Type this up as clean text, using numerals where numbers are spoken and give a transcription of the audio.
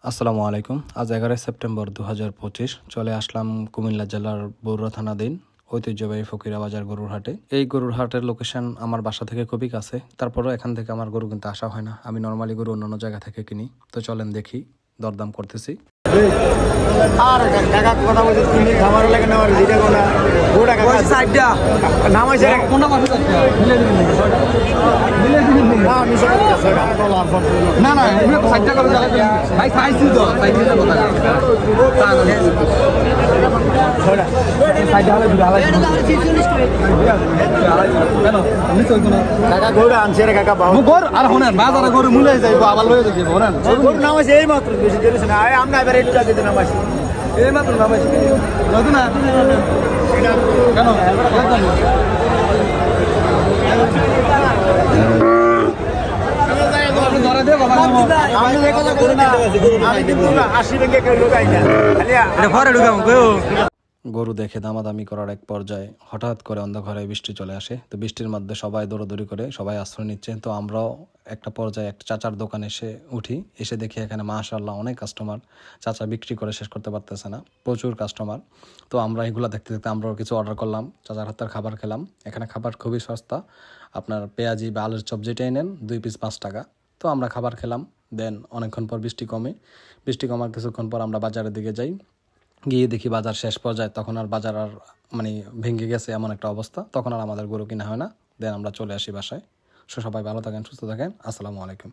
আসসালামু আলাইকুম। আজ 11 সেপ্টেম্বর 2025 চলে আসলাম কুমিল্লা জেলার বরুড়া থানাধীন ঐতিহ্যবাহী ফকিরা বাজার গরুর হাটে। এই গরুর হাটের লোকেশন আমার বাসা থেকে খুবই কাছে, তারপরেও এখান থেকে আমার গরু কিন্তু আসা হয় না। আমি নর্মালি গরু অন্যান্য জায়গা থেকে কিনি। তো চলেন দেখি, দরদাম করতেছি। আর কাকা কথা বলছি, তুমি খাবার লাগে না, যেটা কোনা গোটা কাকা সাইডটা নামাইছে কোনটা মাছ আছে মিলে দিন না আমি সব না না এমনি সাইডটা করে লাগে ভাই খাইছি তো সাইডটা কথা তা না ছড়া সাইডটা হলে বিড়াল আছে কেন আমি তো কোনা কাকা গোটা আনছে রে কাকা বাহু গর আর হনেন বাজারে গরু মুলে যাইবো আবার লয়ে যাইবো হনেন গরু নামাইছে এই মাত্র বেশি দেরি না আমরা এবারে একটু আগে নামাইছি এই মাত্র নামাইছি নতুন না কেন গরু দেখে দামাদামি করার এক পর্যায়ে হঠাৎ করে অন্ধকারে বৃষ্টি চলে আসে। তো বৃষ্টির মধ্যে সবাই দৌড়াদৌড়ি করে সবাই আশ্রয় নিচ্ছে। তো আমরাও একটা পর্যায়ে একটা চাচার দোকানে এসে দেখি এখানে মাশাআল্লাহ অনেক কাস্টমার। চাচা বিক্রি করে শেষ করতে পারতেছে না, প্রচুর কাস্টমার। তো আমরা এগুলো দেখতে দেখতে আমরাও কিছু অর্ডার করলাম, চাচার হাতের খাবার খেলাম। এখানে খাবার খুবই সস্তা, আপনার পেঁয়াজি বা আলুর চপ যেটাই নেন 2 পিস 5 টাকা। তো আমরা খাবার খেলাম। দেন অনেকক্ষণ পর বৃষ্টি কমার কিছুক্ষণ পর আমরা বাজারের দিকে যাই। গিয়ে দেখি বাজার শেষ পর্যায়ে, তখন আর বাজার আর ভেঙে গেছে এমন একটা অবস্থা, তখন আর আমাদের গরু কিনা হয় না। দেন আমরা চলে আসি বাসায়। সবাই ভালো থাকেন, সুস্থ থাকেন। আসসালামু আলাইকুম।